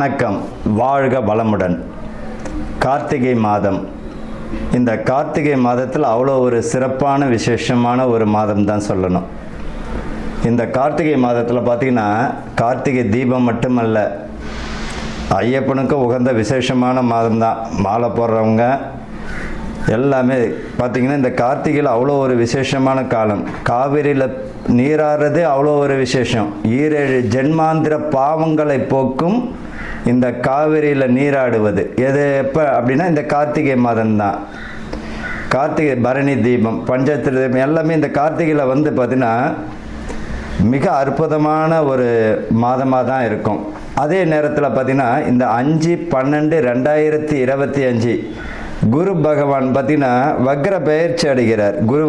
வணக்கம். வாழ்க வளமுடன். கார்த்திகை மாதம். இந்த கார்த்திகை மாதத்தில் அவ்வளோ ஒரு சிறப்பான விசேஷமான ஒரு மாதம் தான் சொல்லணும். இந்த கார்த்திகை மாதத்தில் பார்த்திங்கன்னா கார்த்திகை தீபம் மட்டுமல்ல, ஐயப்பனுக்கு உகந்த விசேஷமான மாதம் தான். மாலை போடுறவங்க எல்லாமே பார்த்திங்கன்னா இந்த கார்த்திகையில் அவ்வளோ ஒரு விசேஷமான காலம். காவிரியில் நீராடுறது அவ்வளோ ஒரு விசேஷம். 7 ஜென்மாந்திர பாவங்களை போக்கும் இந்த காவிரியில் நீராடுவது எது எப்போ அப்படின்னா இந்த கார்த்திகை மாதம்தான். கார்த்திகை பரணி தீபம், பஞ்சாயத்து தீபம் எல்லாமே இந்த கார்த்திகையில் பார்த்திங்கன்னா மிக அற்புதமான ஒரு மாதமாக தான் இருக்கும். அதே நேரத்தில் பார்த்திங்கன்னா இந்த 5/12/2025 குரு பகவான் பார்த்திங்கன்னா வக்ர பயிற்சி அடைகிறார். குரு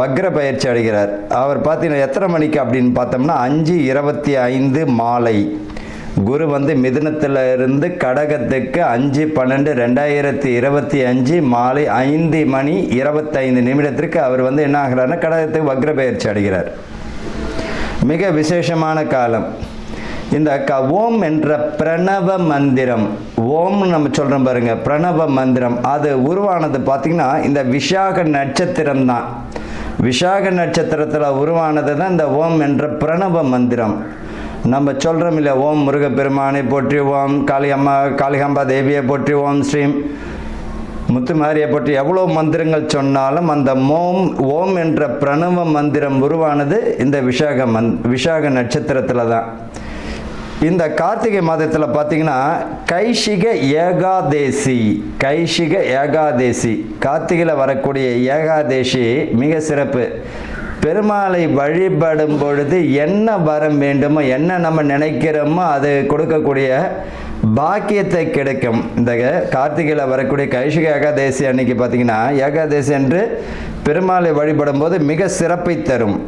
வக்ர பயிற்சி அடைகிறார். அவர் பார்த்திங்கன்னா எத்தனை மணிக்கு அப்படின்னு பார்த்தோம்னா 5:25 மாலை. குரு மிதுனத்தில் இருந்து கடகத்துக்கு 5/12/2025 மாலை 5:25 அவர் என்ன ஆகிறார்னா கடகத்துக்கு வக்ர பயிற்சி அடைகிறார். மிக விசேஷமான காலம். இந்த ஓம் என்ற பிரணவ மந்திரம், ஓம் நம்ம சொல்கிறோம் பாருங்க, பிரணவ மந்திரம் அது உருவானது பார்த்திங்கன்னா இந்த விசாக நட்சத்திரம் தான். விசாக நட்சத்திரத்தில் உருவானது தான் இந்த ஓம் என்ற பிரணவ மந்திரம். நம்ம சொல்கிறோம் இல்லை, ஓம் முருகப்பெருமானை போற்றி, ஓம் காளிகாம்பா தேவியை போற்றி, ஓம் ஸ்ரீம் முத்துமாரியை போற்றி, எவ்வளோ மந்திரங்கள் சொன்னாலும் அந்த ஓம் என்ற பிரணவ மந்திரம் உருவானது இந்த விசாக நட்சத்திரத்தில் தான். இந்த கார்த்திகை மாதத்தில் பார்த்திங்கன்னா கைஷிக ஏகாதேசி கார்த்திகையில் வரக்கூடிய ஏகாதேசி மிக சிறப்பு. பெருமாளை வழிபடும் பொழுது என்ன வரம் வேண்டுமோ, என்ன நம்ம நினைக்கிறோமோ அது கொடுக்கக்கூடிய பாக்கியத்தை கிடைக்கும். இந்த கார்த்திகையில் வரக்கூடிய கைஷிக ஏகாதேசி அன்னைக்கு பார்த்திங்கன்னா ஏகாதேசி என்று பெருமாளை வழிபடும் போது மிக சிறப்பை தரும்.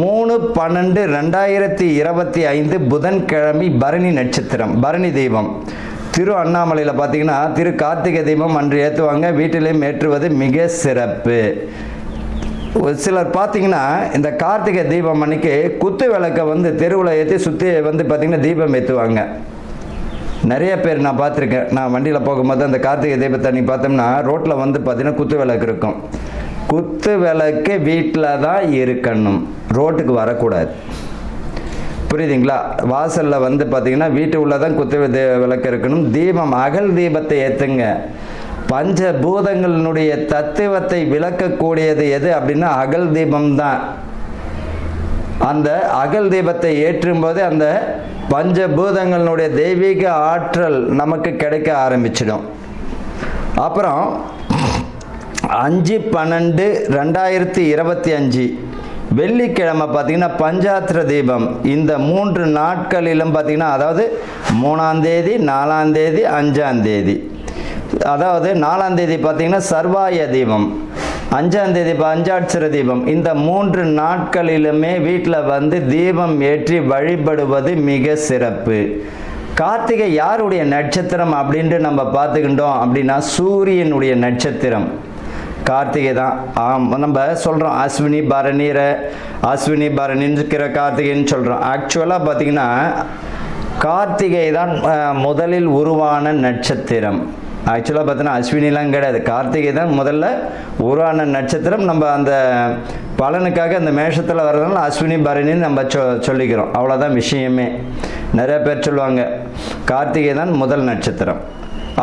3/12/2025 புதன்கிழமை பரணி நட்சத்திரம், பரணி தீபம். திரு அண்ணாமலையில் பார்த்திங்கன்னா திரு கார்த்திகை தீபம் அன்று ஏற்றுவாங்க. வீட்டிலையும் ஏற்றுவது மிக சிறப்பு. சிலர் பார்த்திங்கன்னா இந்த கார்த்திகை தீபம் அன்னைக்கு குத்து விளக்கை தெருவில் ஏற்றி சுற்றி பார்த்திங்கன்னா தீபம் ஏற்றுவாங்க. நிறைய பேர் நான் பார்த்துருக்கேன். நான் வண்டியில் போகும்போது அந்த கார்த்திகை தீபத்தை அன்றைக்கி பார்த்தோம்னா ரோட்டில் பார்த்திங்கன்னா குத்து விளக்கு இருக்கும். குத்து விளக்கு வீட்டில் தான் இருக்கணும், ரோட்டுக்கு வரக்கூடாது. புரியுதுங்களா? வாசலில் பார்த்திங்கன்னா வீட்டு உள்ள தான் குத்து விளக்கு இருக்கணும். தீபம் அகல் தீபத்தை ஏற்றுங்க. பஞ்சபூதங்களினுடைய தத்துவத்தை விளக்கக்கூடியது எது அப்படின்னா அகல் தீபம் தான். அந்த அகல் தீபத்தை ஏற்றும் போது அந்த பஞ்சபூதங்களினுடைய தெய்வீக ஆற்றல் நமக்கு கிடைக்க ஆரம்பிச்சிடும். அப்புறம் 5/12/2025 வெள்ளிக்கிழமை பார்த்திங்கன்னா பஞ்சாத்திர தீபம். இந்த 3 நாட்களிலும் பார்த்திங்கன்னா அதாவது 3ஆம் தேதி, 4ஆம் தேதி, 5ஆம் தேதி. அதாவது 4ஆம் தேதி பார்த்திங்கன்னா சர்வாய தீபம், 5ஆம் தேதி பஞ்சாட்சர தீபம். இந்த 3 நாட்களிலுமே வீட்டில் தீபம் ஏற்றி வழிபடுவது மிக சிறப்பு. கார்த்திகை யாருடைய நட்சத்திரம் அப்படின்ட்டு நம்ம பார்த்துக்கிட்டோம் அப்படின்னா சூரியனுடைய நட்சத்திரம் கார்த்திகை தான். நம்ம சொல்கிறோம் அஸ்வினி பரணின்னு கார்த்திகைன்னு சொல்கிறோம். ஆக்சுவலாக பார்த்திங்கன்னா கார்த்திகை தான் முதலில் உருவான நட்சத்திரம். ஆக்சுவலாக பார்த்தீங்கன்னா அஸ்வினிலாம் கிடையாது, கார்த்திகை தான் முதல்ல உருவான நட்சத்திரம். நம்ம அந்த பலனுக்காக அந்த மேஷத்தில் வர்றதுனால அஸ்வினி பரணின்னு நம்ம சொல்லிக்கிறோம். அவ்வளோதான் விஷயமே. நிறைய பேர் சொல்லுவாங்க கார்த்திகை தான் முதல் நட்சத்திரம்.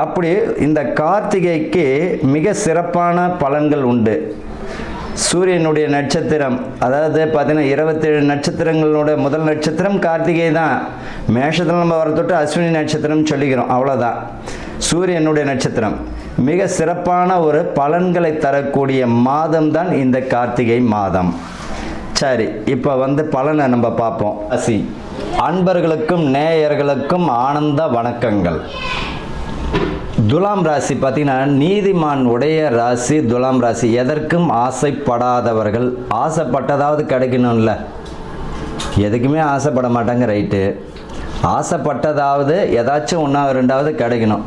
அப்படி இந்த கார்த்திகைக்கு மிக சிறப்பான பலன்கள் உண்டு. சூரியனுடைய நட்சத்திரம், அதாவது பார்த்தீங்கன்னா 27 நட்சத்திரங்களோட முதல் நட்சத்திரம் கார்த்திகை தான். மேஷத்தில் நம்ம வர தொட்டு அஸ்வினி நட்சத்திரம் சொல்லிக்கிறோம், அவ்வளோதான். சூரியனுடைய நட்சத்திரம் மிக சிறப்பான ஒரு பலன்களை தரக்கூடிய மாதம் தான் இந்த கார்த்திகை மாதம். சரி, இப்போ பலனை நம்ம பார்ப்போம். அன்பர்களுக்கும் நேயர்களுக்கும் ஆனந்த வணக்கங்கள். துலாம் ராசி பார்த்தீங்கன்னா நீதிமான் உடைய ராசி துலாம் ராசி. எதற்கும் ஆசைப்படாதவர்கள். ஆசைப்பட்டதாவது கிடைக்கணும்ல, எதுக்குமே ஆசைப்பட மாட்டாங்க, ரைட்டு. ஆசைப்பட்டதாவது ஏதாச்சும் 1 2வது கிடைக்கணும்.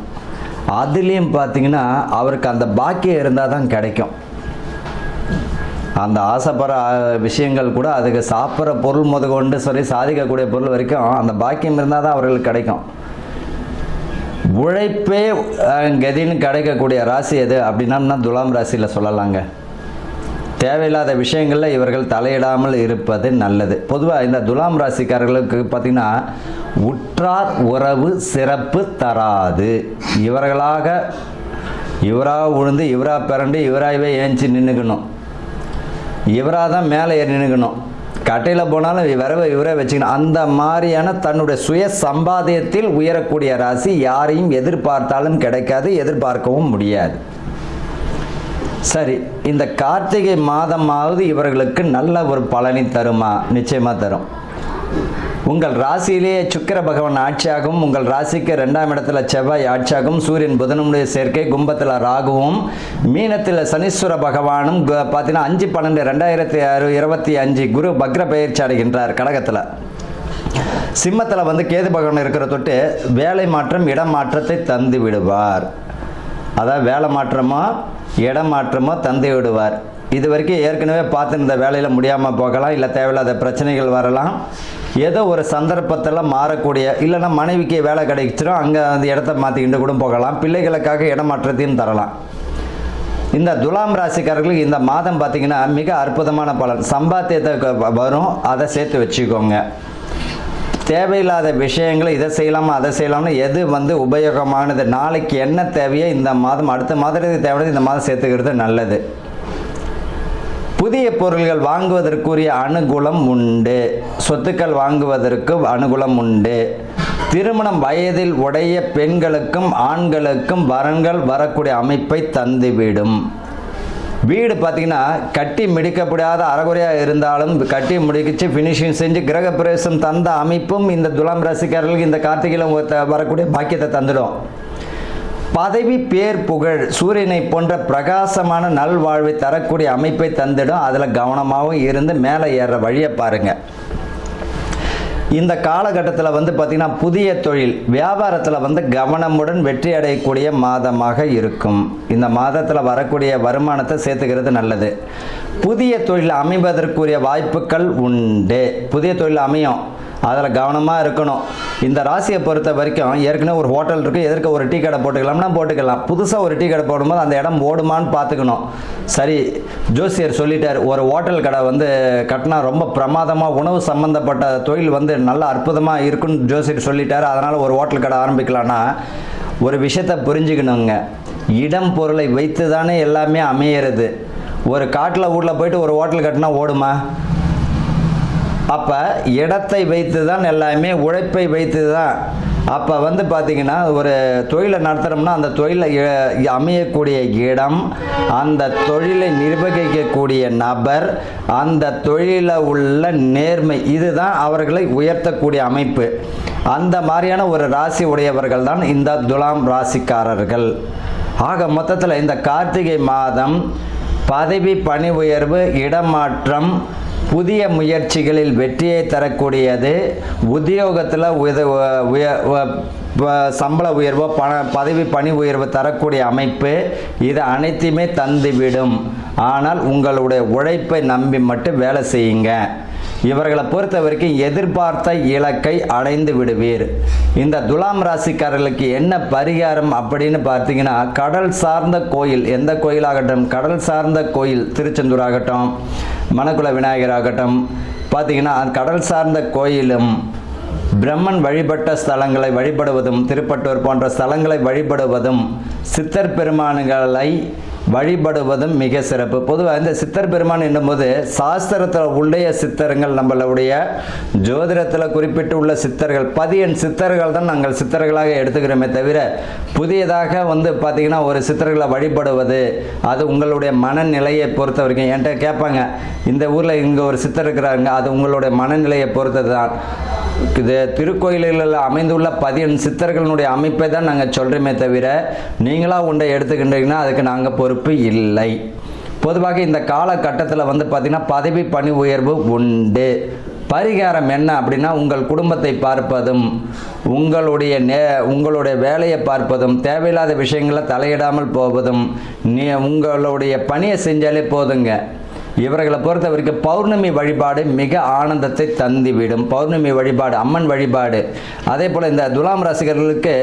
அதுலேயும் பார்த்தீங்கன்னா அவருக்கு அந்த பாக்கியம் இருந்தால் தான் கிடைக்கும். அந்த ஆசைப்படுற விஷயங்கள் கூட அதுக்கு சாப்பிட்ற பொருள் முதற்கொண்டு சரி சாதிக்கக்கூடிய பொருள் வரைக்கும் அந்த பாக்கியம் இருந்தால் தான் அவர்களுக்கு கிடைக்கும். உழைப்பே கதின்னு கிடைக்கக்கூடிய ராசி எது அப்படின்னா துலாம் ராசியில் சொல்லலாங்க. தேவையில்லாத விஷயங்களில் இவர்கள் தலையிடாமல் இருப்பது நல்லது. பொதுவாக இந்த துலாம் ராசிக்காரர்களுக்கு பார்த்திங்கன்னா உற்றார் உறவு சிறப்பு தராது. இவராக உழுந்து இவராக பிறண்டு இவராகவே ஏஞ்சி நின்றுக்கணும், இவராக தான் மேலே ஏறி நின்றுக்கணும், கட்டையில் போனாலும் இவரே வச்சுக்கணும். அந்த மாதிரியான தன்னுடைய சுய சம்பாத்தியத்தில் உயரக்கூடிய ராசி யாரையும் எதிர்பார்த்தாலும் கிடைக்காது, எதிர்பார்க்கவும் முடியாது. சரி, இந்த கார்த்திகை மாதமாவது இவர்களுக்கு நல்ல ஒரு பலனை தருமா? நிச்சயமாக தரும். உங்கள் ராசியிலேயே சுக்கிர பகவான் ஆட்சியாகவும், உங்கள் ராசிக்கு 2ஆம் இடத்துல செவ்வாய் ஆட்சியாகவும், சூரியன் புதனுடைய சேர்க்கை, கும்பத்தில் ராகுவும், மீனத்தில் சனீஸ்வர பகவானும் பார்த்தீங்கன்னா 5/12/2025 குரு பக்ர பயிற்சி அடைகின்றார் கடகத்தில். சிம்மத்தில் கேது பகவான் இருக்கிற தொட்டு வேலை மாற்றம் இடம் மாற்றத்தை தந்து விடுவார். அதாவது வேலை மாற்றமோ இடம் மாற்றமோ தந்து விடுவார். இது வரைக்கும் ஏற்கனவே பார்த்துருந்த வேலையில் முடியாமல் போகலாம், இல்லை தேவையில்லாத பிரச்சனைகள் வரலாம், ஏதோ ஒரு சந்தர்ப்பத்தில் மாறக்கூடிய, இல்லைன்னா மனைவிக்கு வேலை கிடைச்சிடும், அங்கே அந்த இடத்த மாற்றிக்கிட்டு கூட போகலாம், பிள்ளைகளுக்காக இடமாற்றத்தையும் தரலாம். இந்த துலாம் ராசிக்காரர்களுக்கு இந்த மாதம் பார்த்திங்கன்னா மிக அற்புதமான பலன். சம்பாத்தியத்தை வரும், அதை சேர்த்து வச்சுக்கோங்க. தேவையில்லாத விஷயங்களை இதை செய்யலாமா அதை செய்யலாம்னு எது உபயோகமானது, நாளைக்கு என்ன தேவையோ இந்த மாதம் அடுத்த மாதத்துக்கு தேவையான இந்த மாதம் சேர்த்துக்கிறது நல்லது. புதிய பொருள்கள் வாங்குவதற்குரிய அனுகூலம் உண்டு, சொத்துக்கள் வாங்குவதற்கு அனுகூலம் உண்டு. திருமணம் வயதில் உடைய பெண்களுக்கும் ஆண்களுக்கும் வரன்கள் வரக்கூடிய அமைப்பை தந்துவிடும். வீடு பார்த்திங்கன்னா கட்டி முடிக்கப்படாத அறகுறையாக இருந்தாலும் கட்டி முடிச்சு ஃபினிஷிங் செஞ்சு கிரக பிரவேசம் தந்த அமைப்பும் இந்த துலாம் ராசிக்காரர்களுக்கு இந்த கார்த்திகையில் வரக்கூடிய பாக்கியத்தை தந்துடும். பதவி பேர் புகழ் சூரியனை போன்ற பிரகாசமான நல்வாழ்வை தரக்கூடிய அமைப்பை தந்துடும். அதில் கவனமாகவும் இருந்து மேலே ஏற வழியை பாருங்கள். இந்த காலகட்டத்தில் பார்த்திங்கன்னா புதிய தொழில் வியாபாரத்தில் கவனமுடன் வெற்றி அடையக்கூடிய மாதமாக இருக்கும். இந்த மாதத்தில் வரக்கூடிய வருமானத்தை சேர்த்துக்கிறது நல்லது. புதிய தொழில் அமைவதற்குரிய வாய்ப்புகள் உண்டு. புதிய தொழில் அமையும், அதில் கவனமாக இருக்கணும். இந்த ராசியை பொறுத்த வரைக்கும் ஏற்கனவே ஒரு ஹோட்டல் இருக்குது, எதற்கு ஒரு டீ கடை போட்டுக்கலாம்னா போட்டுக்கலாம். புதுசாக ஒரு டீ கடை போடும்போது அந்த இடம் ஓடுமான்னு பார்த்துக்கணும். சரி, ஜோசியர் சொல்லிட்டார் ஒரு ஹோட்டல் கடை கட்டினா ரொம்ப பிரமாதமாக உணவு சம்மந்தப்பட்ட தொழில் நல்ல அற்புதமாக இருக்குன்னு ஜோசியர் சொல்லிட்டார், அதனால் ஒரு ஹோட்டல் கடை ஆரம்பிக்கலான்னா ஒரு விஷயத்தை புரிஞ்சுக்கணுங்க. இடம் பொருளை வைத்து தானே எல்லாமே அமையிறது. ஒரு காட்டில் ஊரில் போயிட்டு ஒரு ஹோட்டல் கட்டினா ஓடுமா? அப்போ இடத்தை வைத்து தான் எல்லாமே, உழைப்பை வைத்து தான். அப்போ பார்த்திங்கன்னா ஒரு தொழிலை நடத்துகிறோம்னா அந்த தொழிலை அமையக்கூடிய இடம், அந்த தொழிலை நிர்வகிக்கக்கூடிய நபர், அந்த தொழிலில் உள்ள நேர்மை, இதுதான் அவர்களை உயர்த்தக்கூடிய அமைப்பு. அந்த மாதிரியான ஒரு ராசி உடையவர்கள் தான் இந்த துலாம் ராசிக்காரர்கள். ஆக மொத்தத்தில் இந்த கார்த்திகை மாதம் பதவி பணி உயர்வு, இடமாற்றம், புதிய முயற்சிகளில் வெற்றியை தரக்கூடியது. உத்தியோகத்தில் சம்பள உயர்வோ பதவி பணி உயர்வு தரக்கூடிய அமைப்பு, இது அனைத்தையுமே தந்துவிடும். ஆனால் உங்களுடைய உழைப்பை நம்பி மட்டும் வேலை செய்யுங்க. இவர்களை பொறுத்த வரைக்கும் எதிர்பார்த்த இலக்கை அடைந்து விடுவீர். இந்த துலாம் ராசிக்காரர்களுக்கு என்ன பரிகாரம் அப்படின்னு பார்த்தீங்கன்னா, கடல் சார்ந்த கோயில், எந்த கோயிலாகட்டும், கடல் சார்ந்த கோயில், திருச்செந்தூர் ஆகட்டும், மணக்குள விநாயகர் ஆகட்டும், பார்த்தீங்கன்னா கடல் சார்ந்த கோயிலும், பிரம்மன் வழிபட்ட ஸ்தலங்களை வழிபடுவதும், திருப்பட்டூர் போன்ற ஸ்தலங்களை வழிபடுவதும், சித்தர் பெருமான்களை வழிபடுவதும் மிக சிறப்பு. பொதுவாக இந்த சித்தர் பெருமான் என்னும்போது சாஸ்திரத்தில் உடைய சித்தர்கள், நம்மளுடைய ஜோதிடத்தில் குறிப்பிட்டு உள்ள சித்தர்கள், 10 சித்தர்கள் தான் நாங்கள் சித்தர்களாக எடுத்துக்கிறோமே தவிர, புதியதாக பார்த்திங்கன்னா ஒரு சித்தர்களை வழிபடுவது அது உங்களுடைய மனநிலையை பொறுத்த வரைக்கும். என்கிட்ட கேட்பாங்க, இந்த ஊரில் இங்கே ஒரு சித்தர் இருக்கிறாங்க, அது உங்களுடைய மனநிலையை பொறுத்தது தான். இது திருக்கோயில்களில் அமைந்துள்ள 10 சித்தர்களுடைய அமைப்பை தான் நாங்கள் சொல்கிறோமே தவிர, நீங்களாக உண்டை எடுத்துக்கின்றீங்கன்னா அதுக்கு நாங்கள் பொறுப்பு இல்லை. பொதுவாக இந்த காலகட்டத்தில் பார்த்திங்கன்னா பதவி பணி உயர்வு உண்டு. பரிகாரம் என்ன அப்படின்னா, உங்கள் குடும்பத்தை பார்ப்பதும், உங்களுடைய வேலையை பார்ப்பதும், தேவையில்லாத விஷயங்களை தலையிடாமல் போவதும், உங்களுடைய பணியை செஞ்சாலே போதுங்க. இவர்களை பொறுத்தவரைக்கும் பௌர்ணமி வழிபாடு மிக ஆனந்தத்தை தந்துவிடும். பௌர்ணமி வழிபாடு, அம்மன் வழிபாடு. அதே போல் இந்த துலாம் ராசிகர்களுக்கு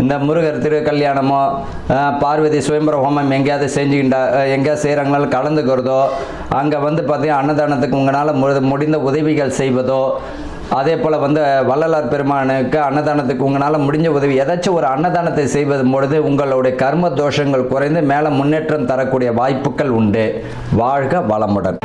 இந்த முருகர் திரு கல்யாணமோ பார்வதி சுயம்பர ஹோமம் எங்கேயாவது எங்கேயாவது செய்கிறாங்கனாலும் கலந்துக்கிறதோ, அங்கே பார்த்தீங்கன்னா அன்னதானத்துக்கு உங்களால் முடிந்த உதவிகள் செய்வதோ, அதே போல் வள்ளலார் பெருமானுக்கு அன்னதானத்துக்கு உங்களால் முடிஞ்ச உதவி ஏதாச்சும் ஒரு அன்னதானத்தை செய்வது பொழுது உங்களுடைய கர்ம தோஷங்கள் குறைந்து மேலே முன்னேற்றம் தரக்கூடிய வாய்ப்புகள் உண்டு. வாழ்க வளமுடன்.